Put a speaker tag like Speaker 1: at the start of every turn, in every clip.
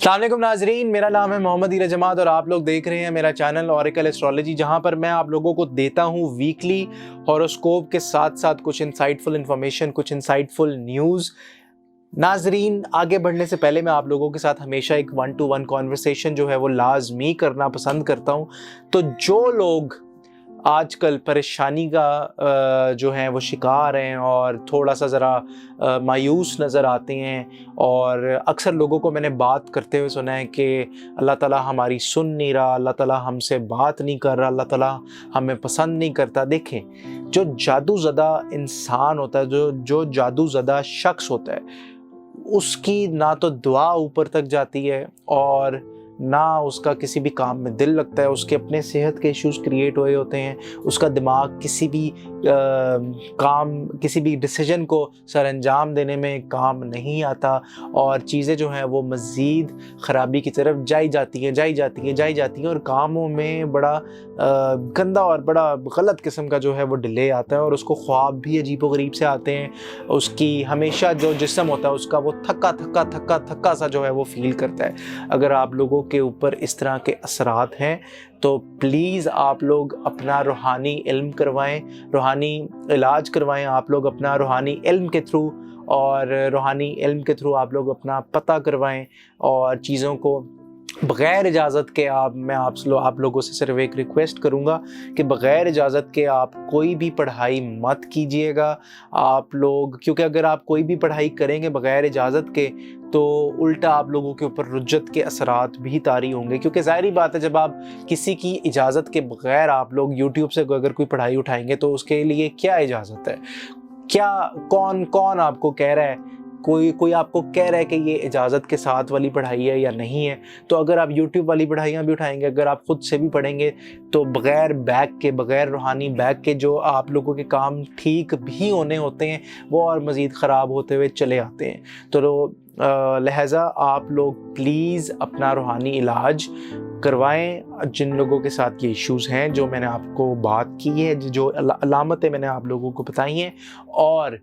Speaker 1: अस्सलाम वालेकुम नाजरीन, मेरा नाम है मोहम्मद ईरा जमात और आप लोग देख रहे हैं मेरा चैनल ऑरेकल एस्ट्रोलॉजी, जहां पर मैं आप लोगों को देता हूं वीकली हॉरोस्कोप के साथ साथ कुछ इंसाइटफुल इंफॉर्मेशन, कुछ इंसाइटफुल न्यूज़। नाजरीन, आगे बढ़ने से पहले मैं आप लोगों के साथ हमेशा एक 1-to-1 कॉन्वर्सेशन जो है वो लाजमी करना पसंद करता हूं। तो जो लोग आजकल परेशानी का जो है वो शिकार हैं और थोड़ा सा ज़रा मायूस नज़र आते हैं, और अक्सर लोगों को मैंने बात करते हुए सुना है कि अल्लाह ताला हमारी सुन नहीं रहा, अल्लाह ताला हमसे बात नहीं कर रहा, अल्लाह ताला हमें पसंद नहीं करता। देखें, जो जादूज़दा इंसान होता है, जो जादूज़दा शख्स होता है, उसकी ना तो दुआ ऊपर तक जाती है और ना उसका किसी भी काम में दिल लगता है। उसके अपने सेहत के इश्यूज क्रिएट हुए होते हैं, उसका दिमाग किसी भी काम, किसी भी डिसीजन को सर अंजाम देने में काम नहीं आता, और चीज़ें जो हैं वो मज़ीद ख़राबी की तरफ जाई जाती हैं और कामों में बड़ा गंदा और बड़ा गलत किस्म का जो है वो डिले आता है, और उसको ख्वाब भी अजीबोगरीब से आते हैं। उसकी हमेशा जो जिस्म होता है उसका वो थक्का सा जो है वो फील करता है। अगर आप लोगों के ऊपर इस तरह के असरात हैं तो प्लीज़ आप लोग अपना रूहानी इल्म करवाएं, रूहानी इलाज करवाएं। आप लोग अपना रूहानी इल्म के थ्रू आप लोग अपना पता करवाएं, और चीज़ों को बग़ैर इजाज़त के मैं आप लोगों से सिर्फ एक रिक्वेस्ट करूँगा कि बग़ैर इजाज़त के आप कोई भी पढ़ाई मत कीजिएगा आप लोग, क्योंकि अगर आप कोई भी पढ़ाई करेंगे बग़ैर इजाज़त के तो उल्टा आप लोगों के ऊपर रुज्जत के असरात भी तारी होंगे। क्योंकि ज़ाहिर बात है, जब आप किसी की इजाज़त के बग़ैर आप लोग यूट्यूब से अगर कोई पढ़ाई उठाएंगे तो उसके लिए क्या इजाज़त है? क्या कौन आपको कह रहा है, कोई आपको कह रहा है कि ये इजाज़त के साथ वाली पढ़ाई है या नहीं है? तो अगर आप यूट्यूब वाली पढ़ाइयाँ भी उठाएंगे, अगर आप ख़ुद से भी पढ़ेंगे, तो बग़ैर बैक के, बग़ैर रूहानी बैक के जो आप लोगों के काम ठीक भी होने होते हैं वो और मज़ीद ख़राब होते हुए चले आते हैं। तो लिहाजा आप लोग प्लीज़ अपना रूहानी इलाज करवाएं। जिन लोगों के साथ ये इश्यूज़ हैं, जो मैंने आपको बात की है, जो अलामतें मैंने आप लोगों को बताई हैं, और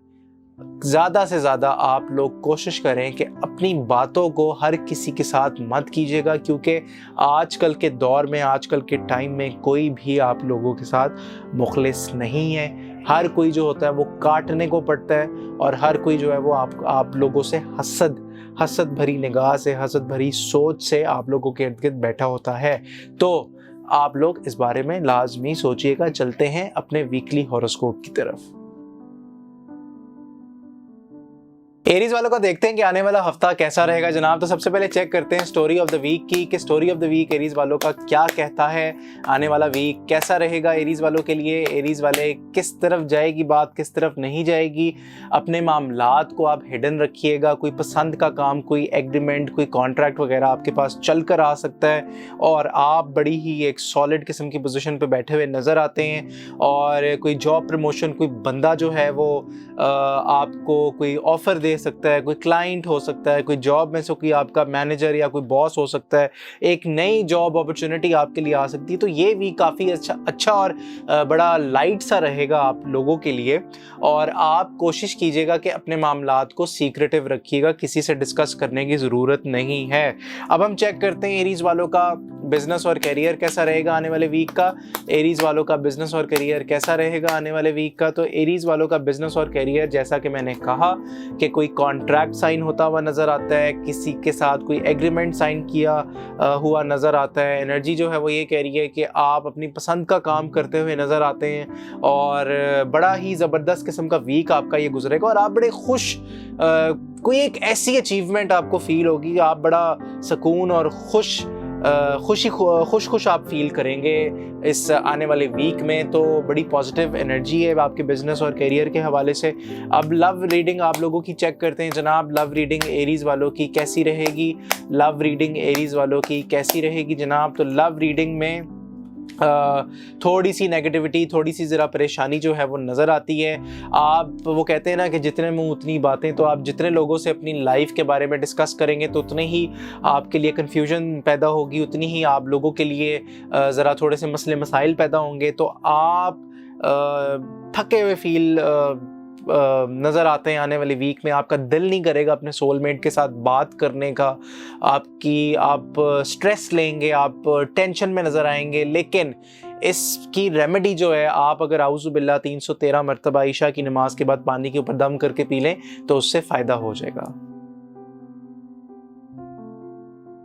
Speaker 1: ज़्यादा से ज़्यादा आप लोग कोशिश करें कि अपनी बातों को हर किसी के साथ मत कीजिएगा, क्योंकि आजकल के दौर में, आजकल के टाइम में कोई भी आप लोगों के साथ मुखलिस नहीं है। हर कोई जो होता है वो काटने को पड़ता है, और हर कोई जो है वो आप लोगों से हसद भरी निगाह से, हसद भरी सोच से आप लोगों के इर्द गिर्द बैठा होता है। तो आप लोग इस बारे में लाजमी सोचिएगा। चलते हैं अपने वीकली हॉरोस्कोप की तरफ। एरीज वालों का देखते हैं कि आने वाला हफ्ता कैसा रहेगा जनाब। तो सबसे पहले चेक करते हैं स्टोरी ऑफ द वीक की, कि story of the week Aries वालों का क्या कहता है। आने वाला वीक कैसा रहेगा एरीज वालों के लिए? एरीज वाले किस तरफ जाएगी बात, किस तरफ नहीं जाएगी? अपने मामलात को आप हिडन रखिएगा। कोई पसंद का काम, कोई एग्रीमेंट, कोई कॉन्ट्रैक्ट वगैरह आपके पास चल कर आ सकता है, और आप बड़ी ही एक सॉलिड किस्म की पोजीशन पे बैठे हुए नज़र आते हैं। और कोई जॉब प्रमोशन, कोई बंदा जो है वो आपको कोई ऑफ़र दे सकता है, कोई क्लाइंट हो सकता है, कोई जॉब में से कोई आपका मैनेजर या कोई बॉस हो सकता है, एक नई जॉब अपॉर्चुनिटी आपके लिए आ सकती है। तो ये भी काफ़ी अच्छा और बड़ा लाइट सा रहेगा आप लोगों के लिए। और आप कोशिश कीजिएगा कि अपने मामलात को सीक्रेटिव रखिएगा, किसी से डिस्कस करने की ज़रूरत नहीं है। अब हम चेक करते हैं एरीज वालों का बिजनेस और करियर कैसा रहेगा आने वाले वीक का। एरीज वालों का बिजनेस और करियर कैसा रहेगा आने वाले वीक का? तो एरीज वालों का बिजनेस और करियर, जैसा कि मैंने कहा कि कोई कॉन्ट्रैक्ट साइन होता हुआ नज़र आता है, किसी के साथ कोई एग्रीमेंट साइन किया हुआ नज़र आता है। एनर्जी जो है वो ये कह रही है कि आप अपनी पसंद का काम करते हुए नज़र आते हैं, और बड़ा ही ज़बरदस्त किस्म का वीक आपका ये गुजरेगा, और आप बड़े खुश, कोई एक ऐसी अचीवमेंट आपको फील होगी, आप बड़ा सुकून और खुश आप फील करेंगे इस आने वाले वीक में। तो बड़ी पॉजिटिव एनर्जी है आपके बिजनेस और करियर के हवाले से। अब लव रीडिंग आप लोगों की चेक करते हैं जनाब। लव रीडिंग एरीज वालों की कैसी रहेगी? लव रीडिंग एरीज वालों की कैसी रहेगी जनाब? तो लव रीडिंग में थोड़ी सी नेगेटिविटी, थोड़ी सी ज़रा परेशानी जो है वो नज़र आती है। आप, वो कहते हैं ना कि जितने मुंह उतनी बातें, तो आप जितने लोगों से अपनी लाइफ के बारे में डिस्कस करेंगे तो उतने ही आपके लिए कन्फ्यूजन पैदा होगी, उतनी ही आप लोगों के लिए ज़रा थोड़े से मसले मसाइल पैदा होंगे। तो आप थके हुए फील नज़र आते हैं आने वाली वीक में। आपका दिल नहीं करेगा अपने सोलमेट के साथ बात करने का, आप स्ट्रेस लेंगे, आप टेंशन में नज़र आएंगे। लेकिन इसकी रेमेडी जो है, आप अगर आउज़ु बिल्लाह 313 मरतबा ईशा की नमाज के बाद पानी के ऊपर दम करके पी लें तो उससे फ़ायदा हो जाएगा।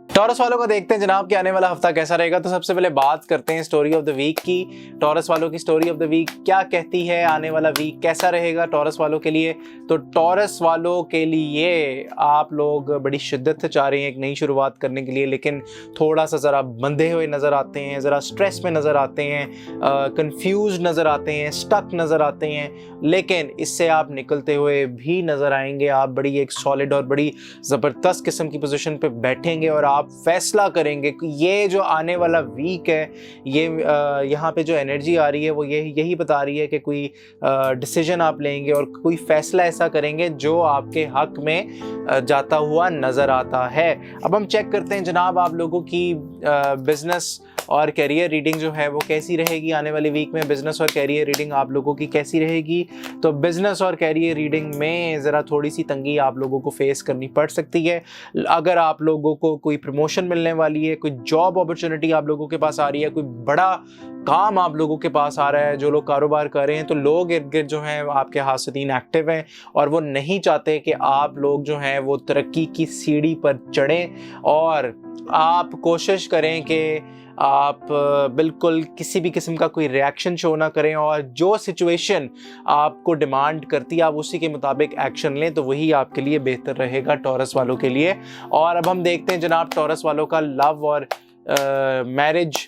Speaker 1: टॉरस वालों का देखते हैं जनाब कि आने वाला हफ्ता कैसा रहेगा। तो सबसे पहले बात करते हैं स्टोरी ऑफ द वीक की। टॉरस वालों की स्टोरी ऑफ द वीक क्या कहती है, आने वाला वीक कैसा रहेगा टॉरस वालों के लिए। तो टॉरस वालों के लिए आप लोग बड़ी शिद्दत से चाह रहे हैं एक नई शुरुआत करने के लिए, लेकिन थोड़ा सा ज़रा बंधे हुए नज़र आते हैं, ज़रा स्ट्रेस में नज़र आते हैं, कंफ्यूज नज़र आते हैं, स्टक नज़र आते हैं। लेकिन इससे आप निकलते हुए भी नज़र आएंगे। आप बड़ी एक सॉलिड और बड़ी ज़बरदस्त किस्म की पोजीशन पे बैठेंगे और आप फैसला करेंगे कि ये जो आने वाला वीक है, ये यहाँ पे जो एनर्जी आ रही है वो यही बता रही है कि कोई डिसीजन आप लेंगे और कोई फैसला ऐसा करेंगे जो आपके हक में जाता हुआ नज़र आता है। अब हम चेक करते हैं जनाब आप लोगों की बिजनेस और कैरियर रीडिंग जो है वो कैसी रहेगी आने वाली वीक में। बिजनेस और कैरियर रीडिंग आप लोगों की कैसी रहेगी। तो बिजनेस और कैरियर रीडिंग में ज़रा थोड़ी सी तंगी आप लोगों को फेस करनी पड़ सकती है। अगर आप लोगों को कोई प्रमोशन मिलने वाली है, कोई जॉब अपॉर्चुनिटी आप लोगों के पास आ रही है, कोई बड़ा काम आप लोगों के पास आ रहा है, जो लोग कारोबार कर रहे हैं, तो लोग इर्द गिर्द जो हैं आपके हासिदीन एक्टिव हैं और वो नहीं चाहते कि आप लोग जो हैं वो तरक्की की सीढ़ी पर चढ़ें। और आप कोशिश करें कि आप बिल्कुल किसी भी किस्म का कोई रिएक्शन शो ना करें और जो सिचुएशन आपको डिमांड करती है आप उसी के मुताबिक एक्शन लें, तो वही आपके लिए बेहतर रहेगा टॉरस वालों के लिए। और अब हम देखते हैं जनाब टॉरस वालों का लव और मैरिज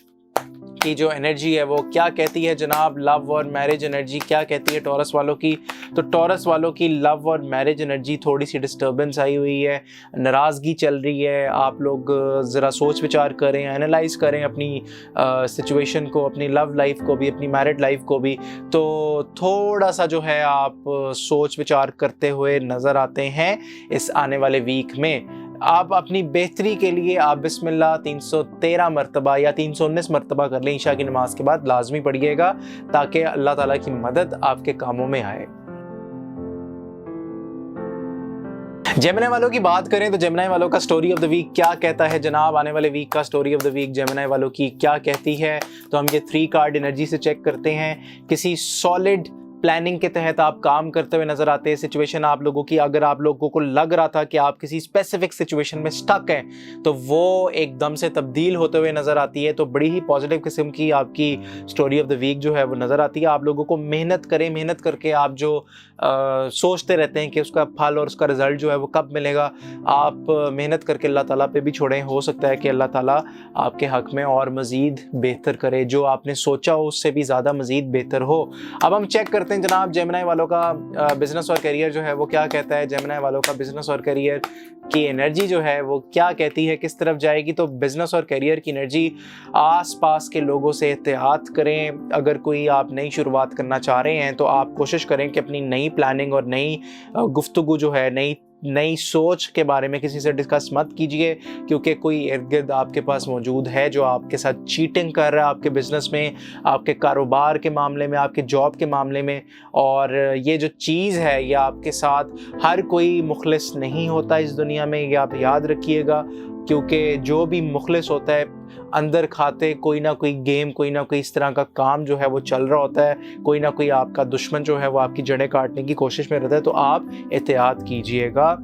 Speaker 1: की जो एनर्जी है वो क्या कहती है जनाब। लव और मैरिज एनर्जी क्या कहती है टॉरस वालों की। तो टॉरस वालों की लव और मैरिज एनर्जी थोड़ी सी डिस्टर्बेंस आई हुई है, नाराज़गी चल रही है। आप लोग ज़रा सोच विचार करें, एनालाइज करें अपनी सिचुएशन को, अपनी लव लाइफ को भी, अपनी मैरिड लाइफ को भी। तो थोड़ा सा जो है आप सोच विचार करते हुए नज़र आते हैं इस आने वाले वीक में। आप अपनी बेहतरी के लिए आप बिस्मिल्लाह 313 मरतबा या 319 मरतबा कर लें ईशा की नमाज के बाद, लाजमी पढ़िएगा ताकि अल्लाह ताला की मदद आपके कामों में आए। जेमिनी वालों की बात करें तो जेमिनी वालों का स्टोरी ऑफ द वीक क्या कहता है जनाब। आने वाले वीक का story of the week Gemini वालों की क्या कहती है। तो हम ये 3 कार्ड एनर्जी से चेक करते हैं। किसी सॉलिड प्लानिंग के तहत आप काम करते हुए नजर आते हैं। सिचुएशन आप लोगों की, अगर आप लोगों को लग रहा था कि आप किसी स्पेसिफिक सिचुएशन में स्टक हैं तो वो एकदम से तब्दील होते हुए नजर आती है। तो बड़ी ही पॉजिटिव किस्म की आपकी स्टोरी ऑफ द वीक जो है वो नजर आती है। आप लोगों को मेहनत करें, मेहनत करके आप जो सोचते रहते हैं कि उसका फल और उसका रिजल्ट जो है वो कब मिलेगा, आप मेहनत करके अल्लाह ताला पे भी छोड़ें। हो सकता है कि अल्लाह ताला आपके हक में और मज़ीद बेहतर करे, जो आपने सोचा हो उससे भी ज़्यादा मज़ीद बेहतर हो। अब हम चेक करते हैं जनाब जेमिनी वालों का बिजनेस और करियर जो है वो क्या कहता है। जेमिनी वालों का बिजनेस और करियर की एनर्जी जो है वो क्या कहती है, किस तरफ जाएगी। तो बिजनेस और करियर की एनर्जी, आसपास के लोगों से एहतियात करें। अगर कोई आप नई शुरुआत करना चाह रहे हैं तो आप कोशिश करें कि अपनी नई प्लानिंग और नई गुफ्तगू जो है, नई सोच के बारे में किसी से डिस्कस मत कीजिए, क्योंकि कोई इर्द गिर्द आपके पास मौजूद है जो आपके साथ चीटिंग कर रहा है, आपके बिजनेस में, आपके कारोबार के मामले में, आपके जॉब के मामले में। और ये जो चीज़ है ये आपके साथ, हर कोई मुखलिस नहीं होता इस दुनिया में, ये आप याद रखिएगा। क्योंकि जो भी मुखलिस होता है अंदर खाते कोई ना कोई गेम, कोई ना कोई इस तरह का काम जो है वो चल रहा होता है। कोई ना कोई आपका दुश्मन जो है वो आपकी जड़ें काटने की कोशिश में रहता है। तो आप एहतियात कीजिएगा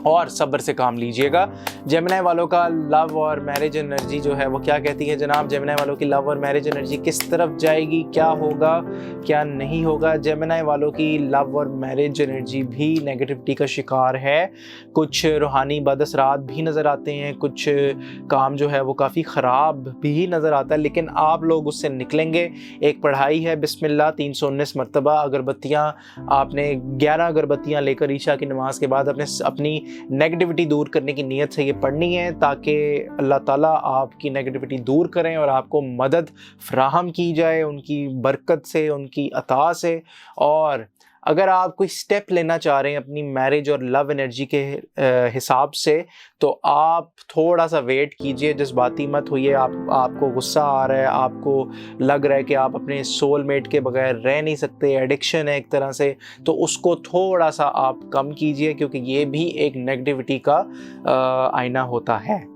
Speaker 1: और सब्र से काम लीजिएगा। जेमिनी वालों का लव और मैरिज एनर्जी जो है वो क्या कहती है जनाब। जेमिनी वालों की लव और मैरिज एनर्जी किस तरफ जाएगी, क्या होगा क्या नहीं होगा। जेमिनी वालों की लव और मैरिज एनर्जी भी नेगेटिविटी का शिकार है। कुछ रूहानी बदअसरात भी नज़र आते हैं, कुछ काम जो है वो काफ़ी ख़राब भी नज़र आता है, लेकिन आप लोग उससे निकलेंगे। एक पढ़ाई है बिस्मिल्लाह 319 मरतबा अगरबत्तियाँ, आपने 11 अगरबत्तियाँ लेकर ईशा की नमाज के बाद अपनी नेगेटिविटी दूर करने की नीयत से ये पढ़नी है, ताकि अल्लाह ताला आपकी नेगेटिविटी दूर करें और आपको मदद फराहम की जाए उनकी बरकत से, उनकी अता से। और अगर आप कोई स्टेप लेना चाह रहे हैं अपनी मैरिज और लव एनर्जी के हिसाब से, तो आप थोड़ा सा वेट कीजिए, जज्बाती मत होइए। आपको गुस्सा आ रहा है, आपको लग रहा है कि आप अपने सोलमेट के बगैर रह नहीं सकते, एडिक्शन है एक तरह से, तो उसको थोड़ा सा आप कम कीजिए, क्योंकि ये भी एक नेगेटिविटी का आईना होता है।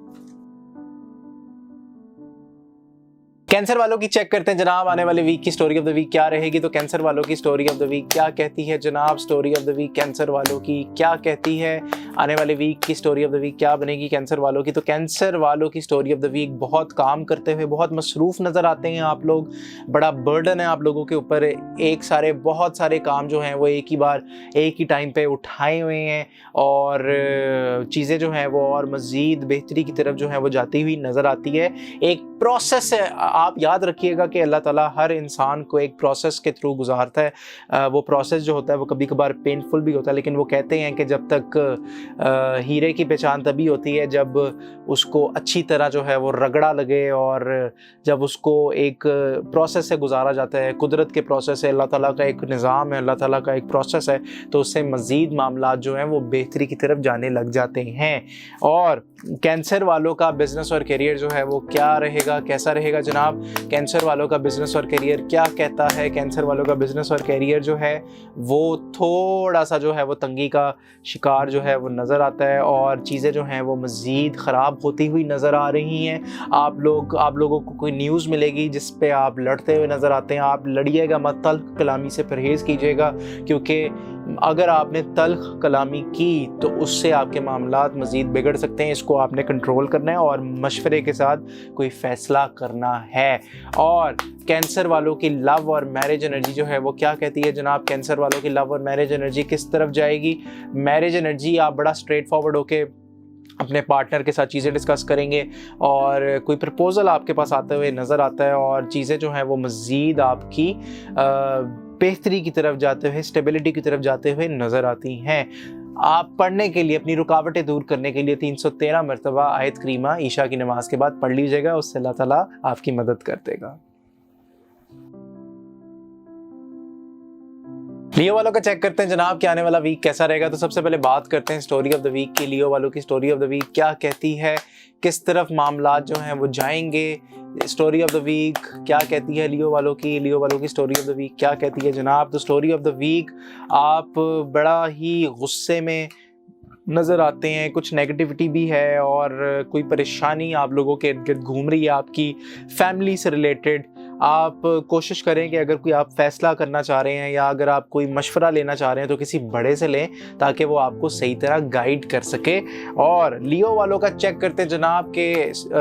Speaker 1: कैंसर वालों की चेक करते हैं जनाब, आने वाले वीक की स्टोरी ऑफ द वीक क्या रहेगी। तो कैंसर वालों की स्टोरी ऑफ द वीक क्या कहती है जनाब? Story of the week Cancer वालों की क्या कहती है? आने वाले वीक की स्टोरी ऑफ द वीक क्या बनेगी कैंसर वालों की? तो कैंसर वालों की स्टोरी ऑफ द वीक, बहुत काम करते हुए बहुत मसरूफ़ नज़र आते हैं आप लोग, बड़ा बर्डन है आप लोगों के ऊपर, बहुत सारे काम जो हैं वो एक ही टाइम पे उठाए हुए हैं, और चीज़ें जो हैं वो और मज़ीद बेहतरी की तरफ जो है वो जाती हुई नज़र आती है। एक प्रोसेस है, आप याद रखिएगा कि अल्लाह ताला हर इंसान को एक प्रोसेस के थ्रू गुजारता है। वो प्रोसेस जो होता है वो कभी कभार पेनफुल भी होता है, लेकिन वो कहते हैं कि जब तक हीरे की पहचान तभी होती है जब उसको अच्छी तरह जो है वो रगड़ा लगे, और जब उसको एक प्रोसेस से गुजारा जाता है। कुदरत के प्रोसेस है, अल्लाह ताला का एक निज़ाम है, अल्लाह ताला का एक प्रोसेस है, तो उससे मज़ीद मामलात जो हैं वो बेहतरी की तरफ जाने लग जाते हैं। और कैंसर वालों का बिज़नेस और करियर जो है वो क्या रहेगा, कैसा रहेगा जनाब? कैंसर वालों का बिज़नेस और करियर क्या कहता है? कैंसर वालों का बिज़नेस और करियर जो है वो थोड़ा सा जो है वो तंगी का शिकार जो है वो नज़र आता है, और चीज़ें जो हैं वो मज़ीद ख़राब होती हुई नज़र आ रही हैं। आप लोगों को कोई न्यूज़ मिलेगी जिस पे आप लड़ते हुए नज़र आते हैं। आप लड़िएगा मत, तल्ख़ कलामी से परहेज़ कीजिएगा, क्योंकि अगर आपने तल्ख़ कलामी की तो उससे आपके मामलात मज़ीद बिगड़ सकते हैं। इसको आपने कंट्रोल करना है और मशवरे के साथ कोई फ़ैसला करना है। और कैंसर वालों की लव और मैरिज एनर्जी जो है वो क्या कहती है जनाब? कैंसर वालों की लव और मैरिज एनर्जी किस तरफ जाएगी? मैरिज एनर्जी, आप बड़ा स्ट्रेट फॉरवर्ड होके अपने पार्टनर के साथ चीज़ें डिस्कस करेंगे, और कोई प्रपोज़ल आपके पास आते हुए नज़र आता है, और चीज़ें जो हैं वो मज़ीद आपकी बेहतरी की तरफ जाते हुए, स्टेबिलिटी की तरफ जाते हुए नज़र आती हैं। आप पढ़ने के लिए, अपनी रुकावटें दूर करने के लिए 313 मरतबा आयत करीमा ईशा की नमाज के बाद पढ़ लीजिएगा, उससे अल्लाह ताला आपकी मदद कर देगा। लियो वालों का चेक करते हैं जनाब कि आने वाला वीक कैसा रहेगा। तो सबसे पहले बात करते हैं स्टोरी ऑफ द वीक की। लियो वालों की स्टोरी ऑफ द वीक क्या कहती है, किस तरफ मामलात जो हैं वो जाएंगे? स्टोरी ऑफ द वीक क्या कहती है लियो वालों की स्टोरी ऑफ द वीक क्या कहती है जनाब? तो स्टोरी ऑफ द वीक, आप बड़ा ही गुस्से में नज़र आते हैं, कुछ नेगेटिविटी भी है, और कोई परेशानी आप लोगों के इर्द गिर्द घूम रही है आपकी फैमिली से रिलेटेड। आप कोशिश करें कि अगर कोई आप फ़ैसला करना चाह रहे हैं, या अगर आप कोई मशवरा लेना चाह रहे हैं, तो किसी बड़े से लें ताकि वो आपको सही तरह गाइड कर सके। और लियो वालों का चेक करते हैं जनाब के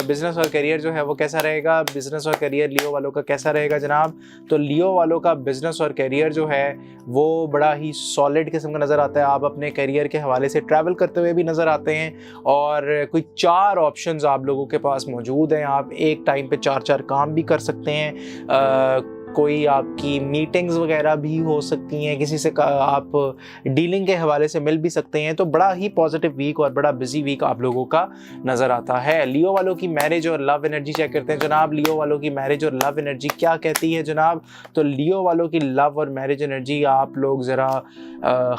Speaker 1: बिज़नेस और करियर जो है वो कैसा रहेगा। बिज़नेस और करियर लियो वालों का कैसा रहेगा जनाब? तो लियो वालों का बिज़नेस और करियर जो है वो बड़ा ही सॉलिड किस्म का नज़र आता है। आप अपने करियर के हवाले से ट्रैवल करते हुए भी नज़र आते हैं, और कोई 4 ऑप्शंस आप लोगों के पास मौजूद हैं। आप एक टाइम पे 4-4 काम भी कर सकते हैं। कोई आपकी मीटिंग्स वगैरह भी हो सकती हैं, किसी से आप डीलिंग के हवाले से मिल भी सकते हैं। तो बड़ा ही पॉजिटिव वीक और बड़ा बिजी वीक आप लोगों का नज़र आता है। लियो वालों की मैरिज और लव एनर्जी चेक करते हैं जनाब। लियो वालों की मैरिज और लव एनर्जी क्या कहती है जनाब? तो लियो वालों की लव और मैरिज एनर्जी, आप लोग ज़रा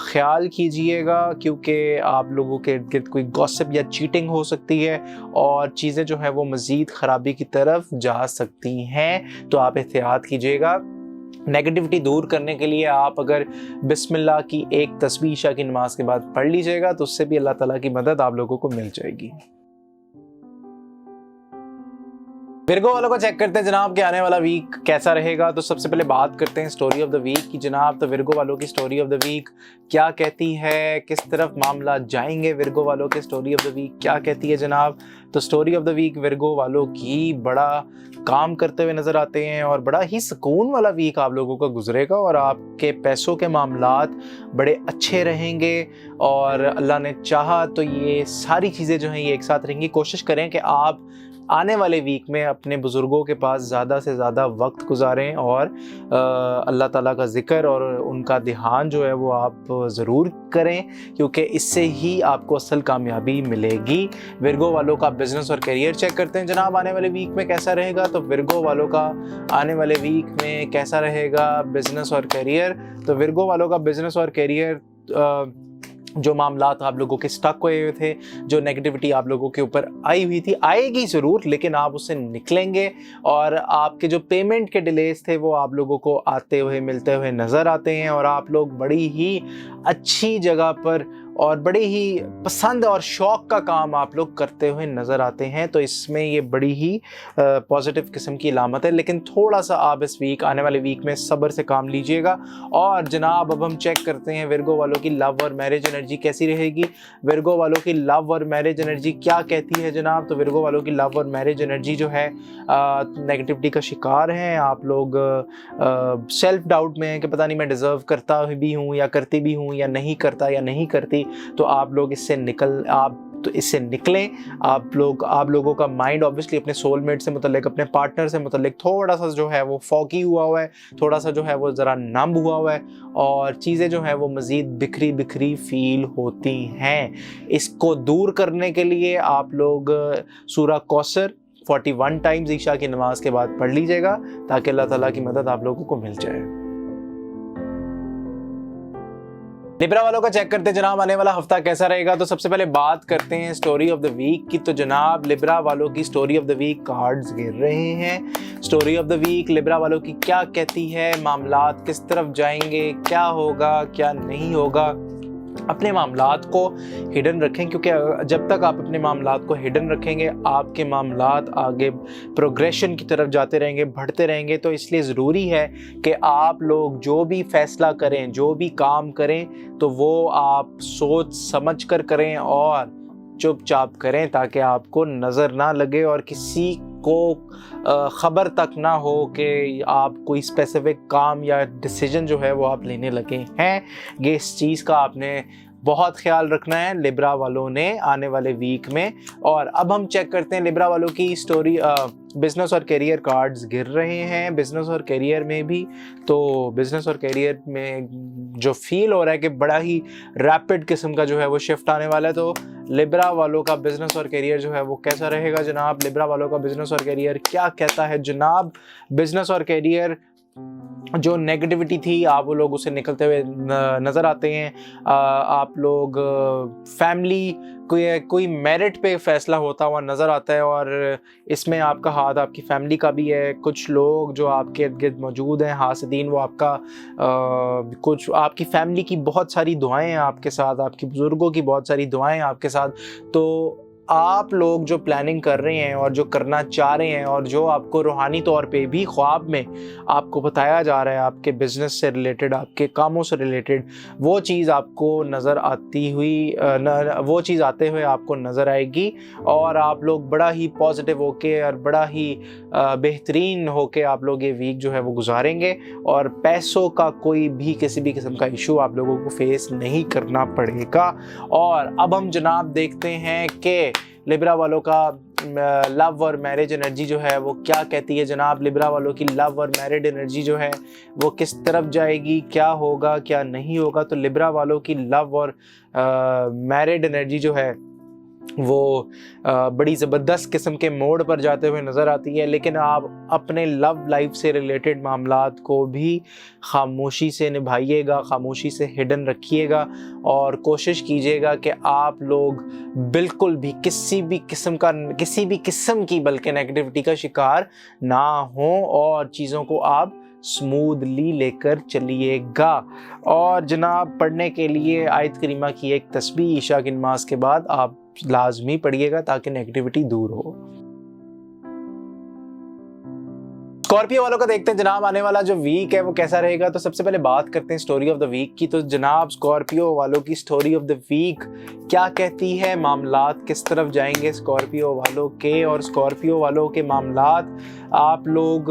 Speaker 1: ख्याल कीजिएगा, क्योंकि आप लोगों के इर्द गिर्द कोई गॉसिप या चीटिंग हो सकती है, और चीज़ें जो है वो मज़ीद ख़राबी की तरफ जा सकती हैं। तो आप एहतियात कीजिएगा। नेगेटिविटी दूर करने के लिए आप अगर बिस्मिल्लाह की एक तस्बीह ईशा की नमाज के बाद पढ़ लीजिएगा, तो उससे भी अल्लाह ताला की मदद आप लोगों को मिल जाएगी। विर्गो वालों को चेक करते हैं जनाब कि आने वाला वीक कैसा रहेगा। तो सबसे पहले बात करते हैं स्टोरी ऑफ द वीक की जनाब। तो विर्गो वालों की स्टोरी ऑफ द वीक क्या कहती है, किस तरफ मामला जाएंगे? विर्गो वालों की स्टोरी ऑफ द वीक क्या कहती है जनाब? तो story of the week Virgo वालों की बड़ा काम करते हुए नज़र आते हैं, और बड़ा ही सुकून वाला वीक आप लोगों का गुजरेगा, और आपके पैसों के मामलात बड़े अच्छे रहेंगे, और अल्लाह ने चाहा तो ये सारी चीज़ें जो हैं ये एक साथ रहेंगी। कोशिश करें कि आप आने वाले वीक में अपने बुज़ुर्गों के पास ज़्यादा से ज़्यादा वक्त गुजारें और अल्लाह ताला का ज़िक्र और उनका ध्यान जो है वो आप ज़रूर करें, क्योंकि इससे ही आपको असल कामयाबी मिलेगी। विर्गो वालों का बिज़नेस और करियर चेक करते हैं जनाब आने वाले वीक में कैसा रहेगा। तो विर्गो वालों का आने वाले वीक में कैसा रहेगा बिज़नेस और करियर। तो विर्गो वालों का बिज़नेस और करियर, जो मामलात आप लोगों के स्टक हुए थे, जो नेगेटिविटी आप लोगों के ऊपर आई हुई थी, आएगी ज़रूर, लेकिन आप उससे निकलेंगे और आपके जो पेमेंट के डिलेस थे वो आप लोगों को आते हुए मिलते हुए नज़र आते हैं और आप लोग बड़ी ही अच्छी जगह पर और बड़े ही पसंद और शौक़ का काम आप लोग करते हुए नज़र आते हैं। तो इसमें ये बड़ी ही पॉजिटिव किस्म की अलामत है। लेकिन थोड़ा सा आप इस वीक, आने वाले वीक में सब्र से काम लीजिएगा। और जनाब अब हम चेक करते हैं विर्गो वालों की लव और मैरिज एनर्जी कैसी रहेगी। विर्गो वालों की लव और मैरिज एनर्जी क्या कहती है जनाब। तो विर्गो वालों की लव और मैरिज एनर्जी जो है नेगेटिविटी का शिकार हैं। आप लोग सेल्फ डाउट में हैं कि पता नहीं मैं डिज़र्व करता भी हूँ या करती भी हूँ या नहीं करता या नहीं करती। तो आप लोग इससे निकलें। आप लोगों का माइंड ऑब्वियसली अपने सोलमेट से मुतल्लिक, अपने पार्टनर से मुतल्लिक थोड़ा सा जो है वो फॉगी हुआ है, थोड़ा सा जो है वो ज़रा नम हुआ है और चीज़ें जो हैं वो मज़ीद बिखरी बिखरी फील होती हैं। इसको दूर करने के लिए आप लोग सूरह कौसर 41 टाइम्स ईशा की नमाज के बाद पढ़ लीजिएगा ताकि अल्लाह ताला की मदद आप लोगों को मिल जाए। लिब्रा वालों का चेक करते हैं जनाब आने वाला हफ्ता कैसा रहेगा। तो सबसे पहले बात करते हैं स्टोरी ऑफ द वीक की। तो जनाब लिब्रा वालों की story of the week cards गिर रहे हैं। Story of the week Libra वालों की क्या कहती है, मामलात किस तरफ जाएंगे, क्या होगा क्या नहीं होगा। अपने मामलात को हिडन रखें, क्योंकि जब तक आप अपने मामलात को हिडन रखेंगे आपके मामलात आगे प्रोग्रेशन की तरफ जाते रहेंगे, बढ़ते रहेंगे। तो इसलिए ज़रूरी है कि आप लोग जो भी फैसला करें, जो भी काम करें, तो वो आप सोच समझ कर करें और चुपचाप करें ताकि आपको नज़र ना लगे और किसी को ख़बर तक ना हो कि आप कोई स्पेसिफिक काम या डिसीजन जो है वो आप लेने लगे हैं। ये इस चीज़ का आपने बहुत ख्याल रखना है लिब्रा वालों ने आने वाले वीक में। और अब हम चेक करते हैं लिब्रा वालों की स्टोरी। बिज़नेस और करियर कार्ड्स गिर रहे हैं बिज़नेस और करियर में भी। तो बिज़नेस और करियर में जो फील हो रहा है कि बड़ा ही रैपिड किस्म का जो है वो शिफ्ट आने वाला है। तो लिब्रा वालों का बिज़नेस और करियर जो है वो कैसा रहेगा जनाब। लिब्रा वालों का बिज़नेस और करियर क्या कहता है जनाब। बिज़नेस और करियर जो नेगेटिविटी थी आप वो लोग उसे निकलते हुए नज़र आते हैं। आप लोग फैमिली कोई मेरिट पे फ़ैसला होता हुआ नज़र आता है और इसमें आपका हाथ आपकी फैमिली का भी है। कुछ लोग जो आपके इर्द गिर्द मौजूद हैं हासिदीन, वो आपका कुछ आपकी फैमिली की बहुत सारी दुआएं हैं आपके साथ, आपकी बुज़ुर्गों की बहुत सारी दुआएं हैं आपके साथ। तो आप लोग जो प्लानिंग कर रहे हैं और जो करना चाह रहे हैं और जो आपको रूहानी तौर पे भी ख्वाब में आपको बताया जा रहा है आपके बिज़नेस से रिलेटेड, आपके कामों से रिलेटेड, वो चीज़ आपको नज़र आती हुई वो चीज़ आते हुए आपको नज़र आएगी और आप लोग बड़ा ही पॉजिटिव होके और बड़ा ही बेहतरीन होके आप लोग ये वीक जो है वो गुजारेंगे और पैसों का कोई भी किसी भी किस्म का इशू आप लोगों को फेस नहीं करना पड़ेगा। और अब हम जनाब देखते हैं कि लिब्रा वालों का लव और मैरिज एनर्जी जो है वो क्या कहती है जनाब। लिब्रा वालों की लव और मैरिड एनर्जी जो है वो किस तरफ जाएगी, क्या होगा क्या नहीं होगा। तो लिब्रा वालों की लव और मैरिड एनर्जी जो है वो बड़ी ज़बरदस्त किस्म के मोड़ पर जाते हुए नज़र आती है। लेकिन आप अपने लव लाइफ से रिलेटेड मामलात को भी खामोशी से निभाइएगा, खामोशी से हिडन रखिएगा और कोशिश कीजिएगा कि आप लोग बिल्कुल भी किसी भी किस्म की बल्कि नेगेटिविटी का शिकार ना हों और चीज़ों को आप स्मूथली लेकर चलिएगा। और जनाब पढ़ने के लिए आयत करीमा की एक तस्बीह ईशा की नमाज के बाद आप लाजमी पढ़िएगा ताकि नेगेटिविटी दूर हो। स्कॉर्पियो वालों का देखते हैं जनाब आने वाला जो वीक है वो कैसा रहेगा। तो सबसे पहले बात करते हैं स्टोरी ऑफ द वीक की। तो जनाब स्कॉर्पियो वालों की स्टोरी ऑफ द वीक क्या कहती है, मामलात किस तरफ जाएंगे स्कॉर्पियो वालों के, और स्कॉर्पियो वालों के मामलात आप लोग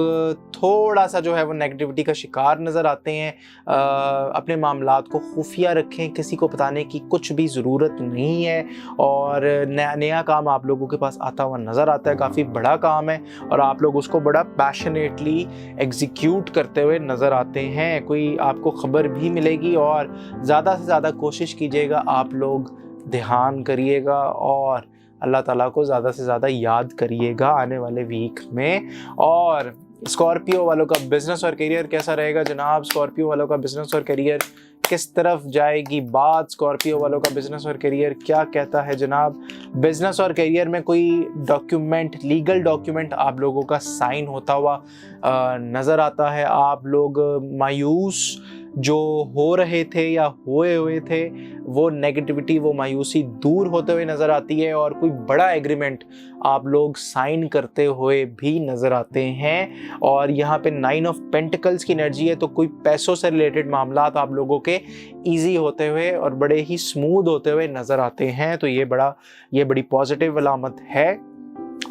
Speaker 1: थोड़ा सा जो है वो नेगेटिविटी का शिकार नज़र आते हैं। अपने मामलात को खुफिया रखें, किसी को बताने की कुछ भी ज़रूरत नहीं है। और नया काम आप लोगों के पास आता हुआ नज़र आता है, काफ़ी बड़ा काम है और आप लोग उसको बड़ा पैशनेटली एग्जीक्यूट करते हुए नज़र आते हैं। कोई आपको ख़बर भी मिलेगी और ज़्यादा से ज़्यादा कोशिश कीजिएगा, आप लोग ध्यान करिएगा और अल्लाह ताला को ज़्यादा से ज़्यादा याद करिएगा आने वाले वीक में। और स्कॉर्पियो वालों का बिज़नेस और करियर कैसा रहेगा जनाब, स्कॉर्पियो वालों का बिज़नेस और करियर किस तरफ जाएगी बात, स्कॉर्पियो वालों का बिज़नेस और करियर क्या कहता है जनाब। बिज़नेस और करियर में कोई डॉक्यूमेंट, लीगल डॉक्यूमेंट आप लोगों का साइन होता हुआ नज़र आता है। आप लोग मायूस जो हो रहे थे या हुए हुए थे, वो नेगेटिविटी, वो मायूसी दूर होते हुए नज़र आती है और कोई बड़ा एग्रीमेंट आप लोग साइन करते हुए भी नज़र आते हैं। और यहाँ पे 9 ऑफ पेंटिकल्स की एनर्जी है, तो कोई पैसों से रिलेटेड मामलात आप लोगों के ईजी होते हुए और बड़े ही स्मूथ होते हुए नज़र आते हैं। तो ये बड़ी पॉजिटिव अलामत है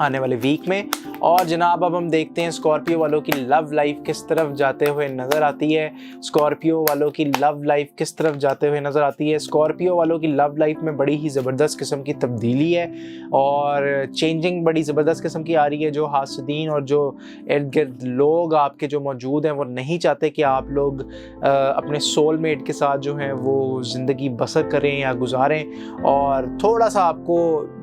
Speaker 1: आने वाले वीक में। और जनाब अब हम देखते हैं स्कॉर्पियो वालों की लव लाइफ किस तरफ जाते हुए नज़र आती है। स्कॉर्पियो वालों की लव लाइफ किस तरफ जाते हुए नज़र आती है। स्कॉर्पियो वालों की लव लाइफ में बड़ी ही ज़बरदस्त किस्म की तब्दीली है और चेंजिंग बड़ी ज़बरदस्त किस्म की आ रही है। जो हासिदीन और जो इर्द गिर्द लोग आपके जो मौजूद हैं वो नहीं चाहते कि आप लोग अपने सोलमेट के साथ जो हैं वो ज़िंदगी बसर करें या गुजारें। और थोड़ा सा आपको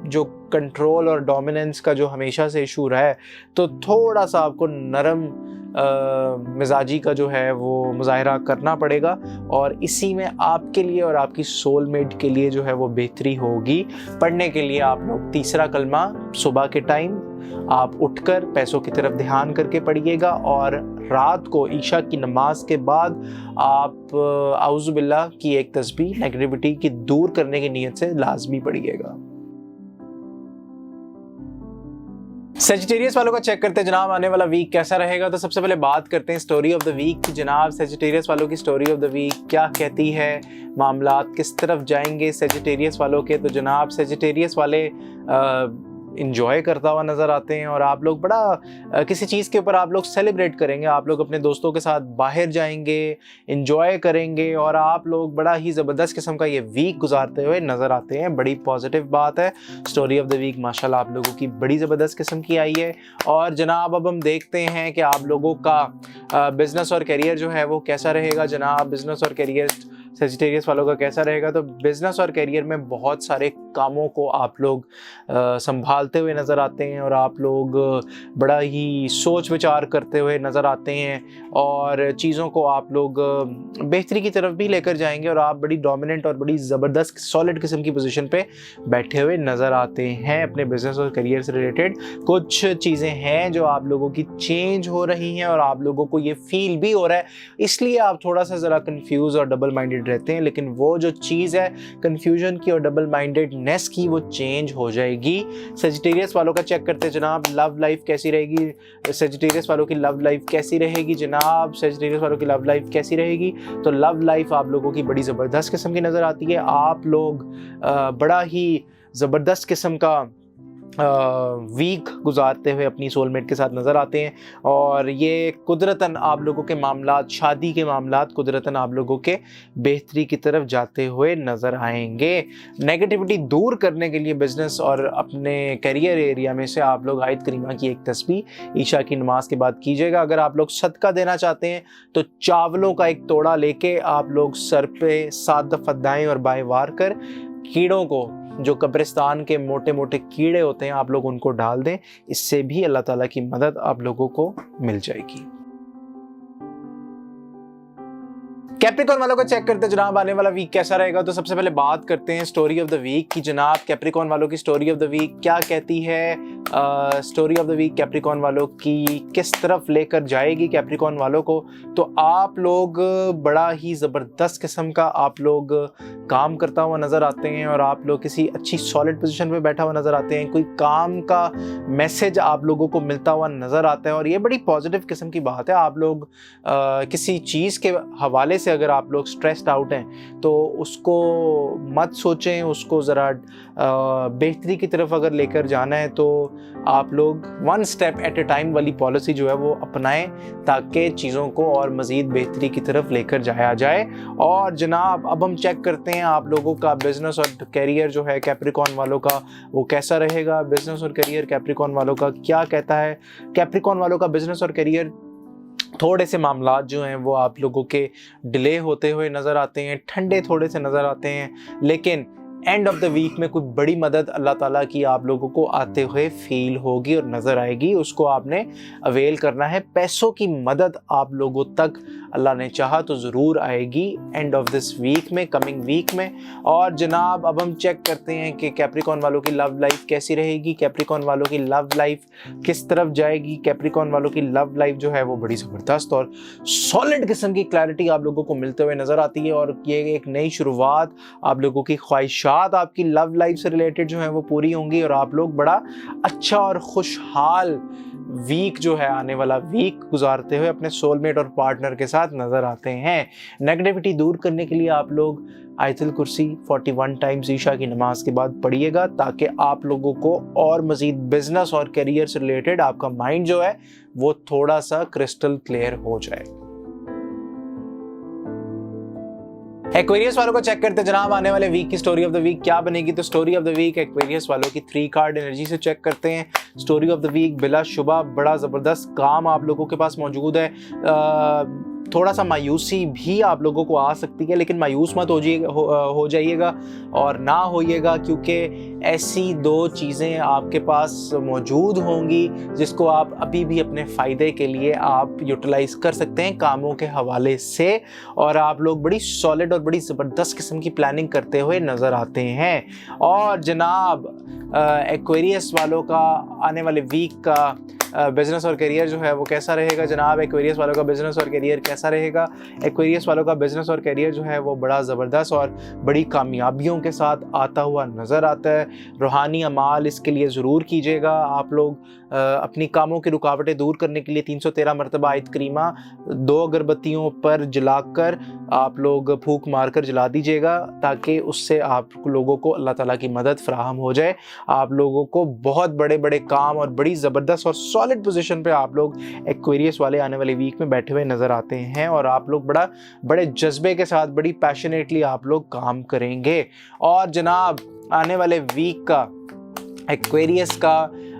Speaker 1: जो कंट्रोल और डोमिनेंस का जो हमेशा से इशू रहा है, तो थोड़ा सा आपको नरम मिजाजी का जो है वो मुजाहरा करना पड़ेगा। और इसी में आपके लिए और आपकी सोलमेट के लिए जो है वो बेहतरी होगी। पढ़ने के लिए आप लोग तीसरा कलमा सुबह के टाइम आप उठकर पैसों की तरफ ध्यान करके पढ़िएगा और रात को ईशा की नमाज के बाद आप आउज़ु बिल्लाह की एक तस्बीह नेगेटिविटी की दूर करने की नीयत से लाजमी पढ़िएगा। सेजिटेरियस वालों का चेक करते हैं जनाब आने वाला वीक कैसा रहेगा। तो सबसे पहले बात करते हैं स्टोरी ऑफ द वीक की। जनाब सेजिटेरियस वालों की स्टोरी ऑफ द वीक क्या कहती है, मामलात किस तरफ जाएंगे सेजिटेरियस वालों के। तो जनाब सेजिटेरियस वाले इंजॉय करता हुआ नज़र आते हैं और आप लोग बड़ा किसी चीज़ के ऊपर आप लोग सेलिब्रेट करेंगे। आप लोग अपने दोस्तों के साथ बाहर जाएंगे, इंजॉय करेंगे और आप लोग बड़ा ही ज़बरदस्त किस्म का ये वीक गुजारते हुए नज़र आते हैं। बड़ी पॉजिटिव बात है। स्टोरी ऑफ द वीक माशाल्लाह आप लोगों की बड़ी ज़बरदस्त किस्म की आई है। और जनाब अब हम देखते हैं कि आप लोगों का बिज़नेस और करियर जो है वो कैसा रहेगा। जनाब बिज़नेस और करियर सेजिटेरियस वालों का कैसा रहेगा। तो बिज़नेस और करियर में बहुत सारे कामों को आप लोग संभालते हुए नज़र आते हैं और आप लोग बड़ा ही सोच विचार करते हुए नज़र आते हैं और चीज़ों को आप लोग बेहतरी की तरफ भी लेकर जाएंगे और आप बड़ी डोमिनेंट और बड़ी ज़बरदस्त सॉलिड किस्म की पोजीशन पे बैठे हुए नज़र आते हैं। अपने बिज़नेस और करियर से रिलेटेड कुछ चीज़ें हैं जो आप लोगों की चेंज हो रही हैं और आप लोगों को ये फील भी हो रहा है, इसलिए आप थोड़ा सा ज़रा कन्फ्यूज़ और डबल माइंडेड रहते हैं। लेकिन वो जो चीज़ है कन्फ्यूजन की और डबल माइंडेडनेस की, वो चेंज हो जाएगी। सेजिटेरियस वालों का चेक करते हैं जनाब लव लाइफ कैसी रहेगी। सेजिटेरियस वालों की लव लाइफ कैसी रहेगी जनाब, सेजिटेरियस वालों की लव लाइफ कैसी रहेगी। तो लव लाइफ आप लोगों की बड़ी ज़बरदस्त किस्म की नज़र आती है। आप लोग बड़ा ही ज़बरदस्त किस्म का वीक गुजारते हुए अपनी सोलमेट के साथ नज़र आते हैं और ये कुदरतन आप लोगों के मामलात, शादी के मामलात कुदरतन आप लोगों के बेहतरी की तरफ जाते हुए नज़र आएंगे। नेगेटिविटी दूर करने के लिए बिज़नेस और अपने करियर एरिया में से आप लोग आयत करीमा की एक तस्बीह ईशा की नमाज के बाद कीजिएगा। अगर आप लोग सदका देना चाहते हैं तो चावलों का एक तोड़ा लेके आप लोग सर पे 7 दफ़ा दाएं और बाएं वार कर कीड़ों को, जो कब्रिस्तान के मोटे मोटे कीड़े होते हैं, आप लोग उनको डाल दें। इससे भी अल्लाह ताला की मदद आप लोगों को मिल जाएगी। कैप्रिकॉर्न वालों को चेक करते हैं जनाब आने वाला वीक कैसा रहेगा। तो सबसे पहले बात करते हैं स्टोरी ऑफ द वीक की। जनाब कैप्रिकॉर्न वालों की स्टोरी ऑफ द वीक क्या कहती है? Story of the week Capricorn वालों की किस तरफ लेकर जाएगी कैप्रिकॉर्न वालों को। तो आप लोग बड़ा ही ज़बरदस्त किस्म का आप लोग काम करता हुआ नज़र आते हैं और आप लोग किसी अच्छी सॉलिड पोजीशन पे बैठा हुआ नज़र आते हैं। कोई काम का मैसेज आप लोगों को मिलता हुआ नज़र आता है और ये बड़ी पॉजिटिव किस्म की बात है। आप लोग किसी चीज़ के हवाले से अगर आप लोग स्ट्रेस्ड आउट हैं तो उसको मत सोचें, उसको ज़रा बेहतरी की तरफ अगर लेकर जाना है तो आप लोग one step at A time वाली पॉलिसी जो है वो अपनाएं ताकि चीज़ों को और मज़ीद बेहतरी की तरफ लेकर जाया जाए। और जनाब अब हम चेक करते हैं आप लोगों का बिज़नेस और करियर जो है कैप्रिकॉर्न वालों का वो कैसा रहेगा। बिज़नेस और करियर कैप्रिकॉर्न वालों का क्या कहता है? कैप्रिकॉर्न वालों का बिज़नेस और करियर थोड़े से मामलात जो हैं वो आप लोगों के डिले होते हुए नज़र आते हैं, ठंडे थोड़े से नज़र आते हैं, लेकिन एंड ऑफ द वीक में कोई बड़ी मदद अल्लाह ताला की आप लोगों को आते हुए फील होगी और नज़र आएगी। उसको आपने अवेल करना है। पैसों की मदद आप लोगों तक अल्लाह ने चाहा तो ज़रूर आएगी एंड ऑफ दिस वीक में, कमिंग वीक में। और जनाब अब हम चेक करते हैं कि कैप्रिकॉर्न वालों की लव लाइफ कैसी रहेगी, कैप्रिकॉर्न वालों की लव लाइफ किस तरफ जाएगी। कैप्रिकॉर्न वालों की लव लाइफ जो है वो बड़ी ज़बरदस्त और सॉलिड किस्म की क्लैरिटी आप लोगों को मिलते हुए नज़र आती है और ये एक नई शुरुआत, आप लोगों की ख्वाहिशात आपकी लव लाइफ से रिलेटेड जो है वो पूरी होंगी और आप लोग बड़ा अच्छा और खुशहाल वीक जो है आने वाला वीक गुजारते हुए अपने सोलमेट और पार्टनर के साथ नजर आते हैं। नेगेटिविटी दूर करने के लिए आप लोग आयतुल कुर्सी 41 टाइम्स ईशा की नमाज के बाद पढ़िएगा ताकि आप लोगों को और मजीद बिजनेस और करियर से रिलेटेड आपका माइंड जो है वो थोड़ा सा क्रिस्टल क्लियर हो जाए। एक्वेरियस वालों को चेक करते जनाब आने वाले वीक की स्टोरी ऑफ द वीक क्या बनेगी। तो story of the week Aquarius वालों की 3 कार्ड एनर्जी से चेक करते हैं। स्टोरी ऑफ द वीक बिलाशुबा बड़ा ज़बरदस्त काम आप लोगों के पास मौजूद है। थोड़ा सा मायूसी भी आप लोगों को आ सकती है, लेकिन मायूस मत हो जाइएगा और ना होइएगा, क्योंकि ऐसी 2 चीज़ें आपके पास मौजूद होंगी जिसको आप अभी भी अपने फ़ायदे के लिए आप यूटिलाइज़ कर सकते हैं कामों के हवाले से। और आप लोग बड़ी सॉलिड और बड़ी ज़बरदस्त किस्म की प्लानिंग करते हुए नज़र आते हैं। और जनाब एक्वेरियस वालों का आने वाले वीक का बिज़नेस और करियर जो है वो कैसा रहेगा। जनाब एक्वेरियस वालों का बिज़नेस और करियर कैसा रहेगा। एक्वेरियस वालों का बिज़नेस और करियर जो है वो बड़ा ज़बरदस्त और बड़ी कामयाबियों के साथ आता हुआ नज़र आता है। रूहानी अमाल इसके लिए ज़रूर कीजिएगा। आप लोग अपनी कामों की रुकावटें दूर करने के लिए 313 मरतबा आयत करीमा 2 अगरबत्तियों पर जलाकर आप लोग फूंक मारकर जला दीजिएगा ताकि उससे आप लोगों को अल्लाह ताला की मदद फराहम हो जाए। आप लोगों को बहुत बड़े बड़े काम और बड़ी ज़बरदस्त और सॉलिड पोजीशन पे आप लोग एक्वेरियस वाले आने वाले वीक में बैठे हुए नज़र आते हैं और आप लोग बड़े जज्बे के साथ बड़ी पैशनेटली आप लोग काम करेंगे। और जनाब आने वाले वीक का एक्वेरियस का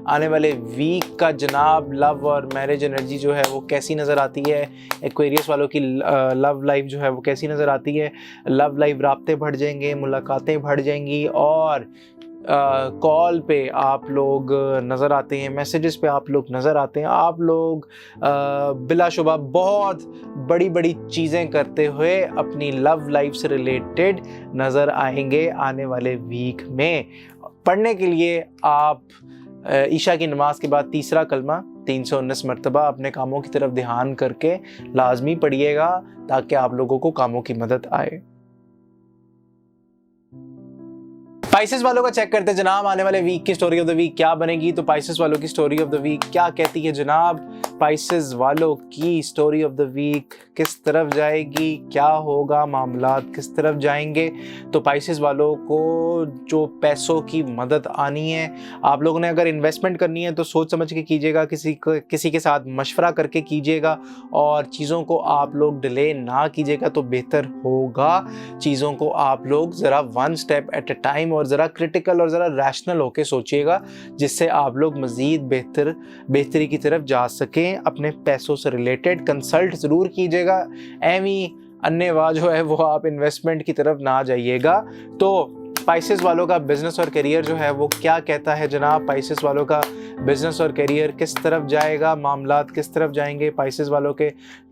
Speaker 1: आने वाले वीक का जनाब लव और मैरिज एनर्जी जो है वो कैसी नज़र आती है। एक्वेरियस वालों की लव लाइफ जो है वो कैसी नज़र आती है। लव लाइफ राब्ते बढ़ जाएंगे, मुलाकातें बढ़ जाएंगी और कॉल पे आप लोग नज़र आते हैं, मैसेजेस पे आप लोग नज़र आते हैं। आप लोग बिलाशुबा बहुत बड़ी बड़ी चीज़ें करते हुए अपनी लव लाइफ से रिलेटेड नज़र आएंगे आने वाले वीक में। पढ़ने के लिए आप ईशा की नमाज के बाद तीसरा कलमा 319 मरतबा अपने कामों की तरफ ध्यान करके लाजमी पढ़िएगा ताकि आप लोगों को कामों की मदद आए। पाइसेस वालों का चेक करते जनाब आने वाले वीक की स्टोरी ऑफ द वीक क्या बनेगी। तो पाइसेस वालों की स्टोरी ऑफ द वीक क्या कहती है जनाब। पाइसेस वालों की स्टोरी ऑफ द वीक किस तरफ जाएगी, क्या होगा, मामलात किस तरफ जाएंगे। तो पाइसेस वालों को जो पैसों की मदद आनी है, आप लोगों ने अगर इन्वेस्टमेंट करनी है तो सोच समझ के कीजिएगा, किसी के साथ मशवरा करके कीजिएगा और चीज़ों को आप लोग डिले ना कीजिएगा तो बेहतर होगा। चीज़ों को आप लोग ज़रा one step at A time और ज़रा क्रिटिकल और ज़रा रैशनल होके सोचिएगा जिससे आप लोग मज़ीद बेहतरी की तरफ जा सकें। अपने पैसों से रिलेटेड कंसल्ट ज़रूर कीजिएगा, एवी अन्यवा जो है वो आप इन्वेस्टमेंट की तरफ ना जाइएगा। तो पाइसेस वालों का बिज़नेस और करियर जो है वो क्या कहता है जनाब। पाइसेस वालों का बिज़नेस और करियर किस तरफ जाएगा, मामलात किस तरफ जाएंगे। पाइसेस वालों के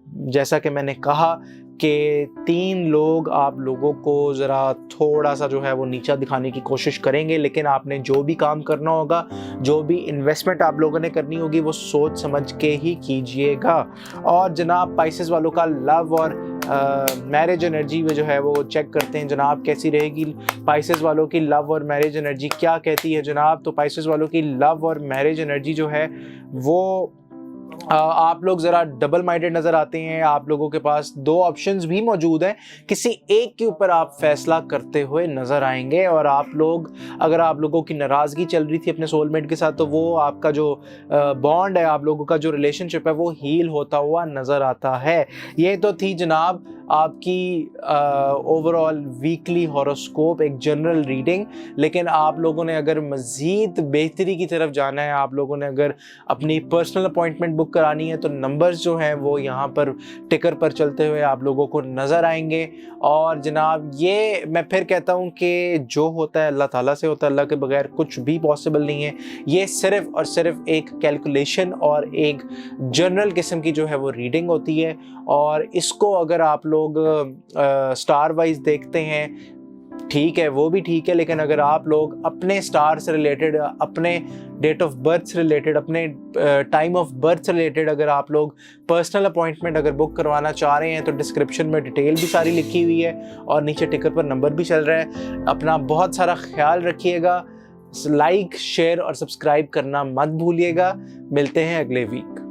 Speaker 1: जैसा कि मैंने कहा कि 3 लोग आप लोगों को ज़रा थोड़ा सा जो है वो नीचा दिखाने की कोशिश करेंगे, लेकिन आपने जो भी काम करना होगा, जो भी इन्वेस्टमेंट आप लोगों ने करनी होगी, वो सोच समझ के ही कीजिएगा। और जनाब स्पाइसेस वालों का लव और मैरिज एनर्जी में जो है वो चेक करते हैं जनाब कैसी रहेगी। स्पाइसेस वालों की लव और मैरिज एनर्जी क्या कहती है जनाब? तो स्पाइसेस वालों की लव और मैरिज एनर्जी जो है वो आप लोग ज़रा डबल माइंडेड नज़र आते हैं। आप लोगों के पास 2 ऑप्शंस भी मौजूद हैं, किसी एक के ऊपर आप फैसला करते हुए नज़र आएंगे। और आप लोग, अगर आप लोगों की नाराज़गी चल रही थी अपने सोलमेट के साथ, तो वो आपका जो बॉन्ड है, आप लोगों का जो रिलेशनशिप है, वो हील होता हुआ नज़र आता है। ये तो थी जनाब आपकी ओवरऑल वीकली हॉरोस्कोप, एक जनरल रीडिंग। लेकिन आप लोगों ने अगर मज़ीद बेहतरी की तरफ जाना है, आप लोगों ने अगर अपनी पर्सनल अपॉइंटमेंट बुक करानी है, तो नंबर्स जो हैं वो यहाँ पर टिकर पर चलते हुए आप लोगों को नज़र आएंगे। और जनाब ये मैं फिर कहता हूँ कि जो होता है अल्लाह ताला से होता है, अल्लाह के बगैर कुछ भी पॉसिबल नहीं है। ये सिर्फ़ और सिर्फ एक कैलकुलेशन और एक जनरल किस्म की जो है वो रीडिंग होती है। और इसको अगर आप लोग स्टार वाइज देखते हैं, ठीक है, वो भी ठीक है। लेकिन अगर आप लोग अपने स्टार से रिलेटेड, अपने डेट ऑफ बर्थ से रिलेटेड, अपने टाइम ऑफ बर्थ से रिलेटेड अगर आप लोग पर्सनल अपॉइंटमेंट अगर बुक करवाना चाह रहे हैं, तो डिस्क्रिप्शन में डिटेल भी सारी लिखी हुई है और नीचे टिकर पर नंबर भी चल रहा है। अपना बहुत सारा ख्याल रखिएगा। लाइक, शेयर और सब्सक्राइब करना मत भूलिएगा। मिलते हैं अगले वीक।